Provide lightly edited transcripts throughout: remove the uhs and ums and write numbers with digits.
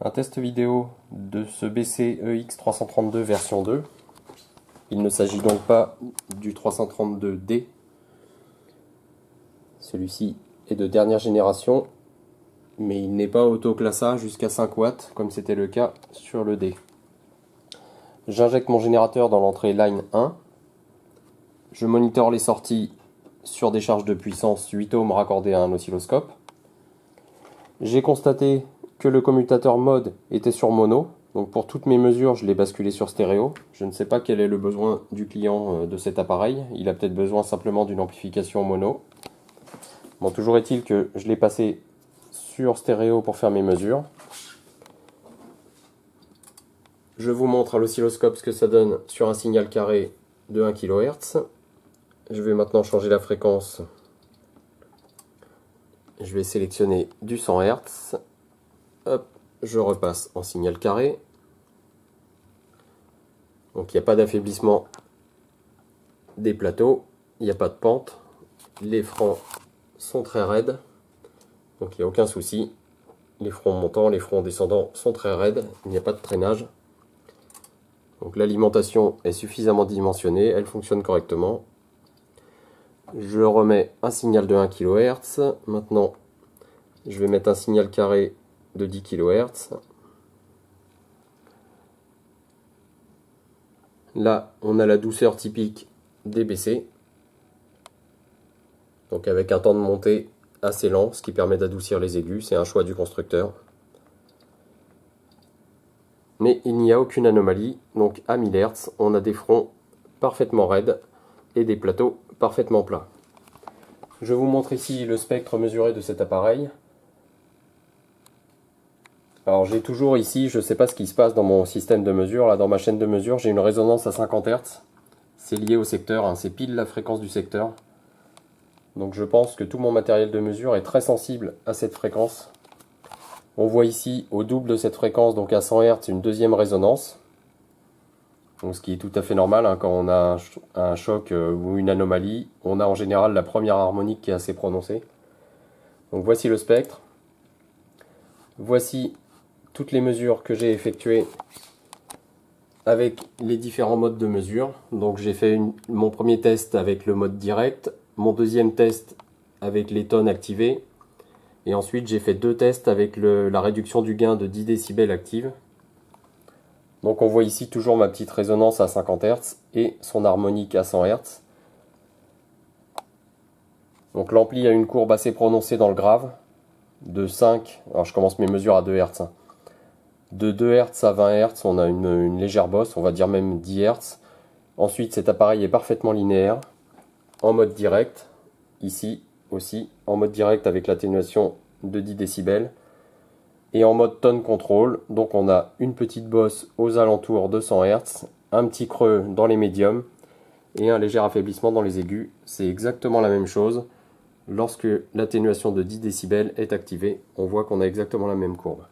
Un test vidéo de ce BC EX332 version 2. Il ne s'agit donc pas du 332D. Celui-ci est de dernière génération, mais il n'est pas autoclassable jusqu'à 5 watts comme c'était le cas sur le D. J'injecte mon générateur dans l'entrée line 1. Je monitore les sorties sur des charges de puissance 8 ohms raccordées à un oscilloscope. J'ai constaté que le commutateur mode était sur mono, donc pour toutes mes mesures je l'ai basculé sur stéréo. Je ne sais pas quel est le besoin du client de cet appareil, il a peut-être besoin simplement d'une amplification mono. Bon, toujours est-il que je l'ai passé sur stéréo pour faire mes mesures. Je vous montre à l'oscilloscope ce que ça donne sur un signal carré de 1 kHz. Je vais maintenant changer la fréquence. Je vais sélectionner du 100 Hz. Hop, je repasse en signal carré. Donc il n'y a pas d'affaiblissement des plateaux, il n'y a pas de pente. Les fronts sont très raides, donc il n'y a aucun souci. Les fronts montants, les fronts descendants sont très raides, il n'y a pas de traînage. Donc l'alimentation est suffisamment dimensionnée, elle fonctionne correctement. Je remets un signal de 1 kHz. Maintenant, je vais mettre un signal carré de 10 kHz. Là, on a la douceur typique des BC. Donc avec un temps de montée assez lent, ce qui permet d'adoucir les aigus. C'est un choix du constructeur. Mais il n'y a aucune anomalie. Donc à 1000 Hz, on a des fronts parfaitement raides et des plateaux parfaitement plats. Je vous montre ici le spectre mesuré de cet appareil. Alors j'ai toujours ici, je ne sais pas ce qui se passe dans mon système de mesure, là dans ma chaîne de mesure, j'ai une résonance à 50 Hz. C'est lié au secteur, hein, c'est pile la fréquence du secteur. Donc je pense que tout mon matériel de mesure est très sensible à cette fréquence. On voit ici au double de cette fréquence, donc à 100 Hz, une deuxième résonance. Donc ce qui est tout à fait normal, hein, quand on a un choc ou une anomalie, on a en général la première harmonique qui est assez prononcée. Donc voici le spectre. Voici toutes les mesures que j'ai effectuées avec les différents modes de mesure. Donc j'ai fait mon premier test avec le mode direct, mon deuxième test avec les tonnes activées, et ensuite j'ai fait deux tests avec la réduction du gain de 10 décibels active. Donc on voit ici toujours ma petite résonance à 50 Hz et son harmonique à 100 Hz. Donc l'ampli a une courbe assez prononcée dans le grave, de 5, alors je commence mes mesures à 2 Hz. Hein. De 2 Hz à 20 Hz, on a une légère bosse, on va dire même 10 Hz. Ensuite, cet appareil est parfaitement linéaire, en mode direct, ici aussi, en mode direct avec l'atténuation de 10 décibels, et en mode tone control, donc on a une petite bosse aux alentours de 100 Hz, un petit creux dans les médiums, et un léger affaiblissement dans les aigus. C'est exactement la même chose. Lorsque l'atténuation de 10 décibels est activée, on voit qu'on a exactement la même courbe.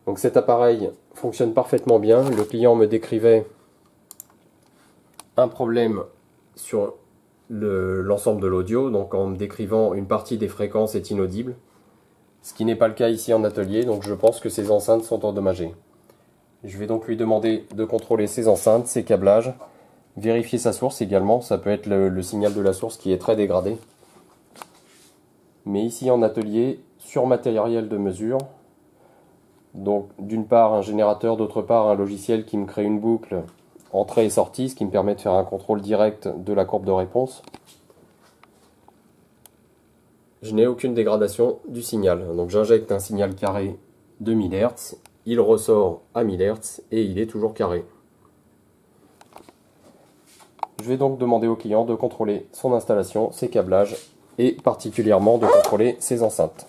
Donc cet appareil fonctionne parfaitement bien. Le client me décrivait un problème sur l'ensemble de l'audio, donc en me décrivant une partie des fréquences est inaudible, ce qui n'est pas le cas ici en atelier, donc je pense que ces enceintes sont endommagées. Je vais donc lui demander de contrôler ses enceintes, ses câblages, vérifier sa source également, ça peut être le signal de la source qui est très dégradé. Mais ici en atelier, sur matériel de mesure, donc d'une part un générateur, d'autre part un logiciel qui me crée une boucle entrée et sortie, ce qui me permet de faire un contrôle direct de la courbe de réponse. Je n'ai aucune dégradation du signal. Donc j'injecte un signal carré de 1000 Hz, il ressort à 1000 Hz et il est toujours carré. Je vais donc demander au client de contrôler son installation, ses câblages et particulièrement de contrôler ses enceintes.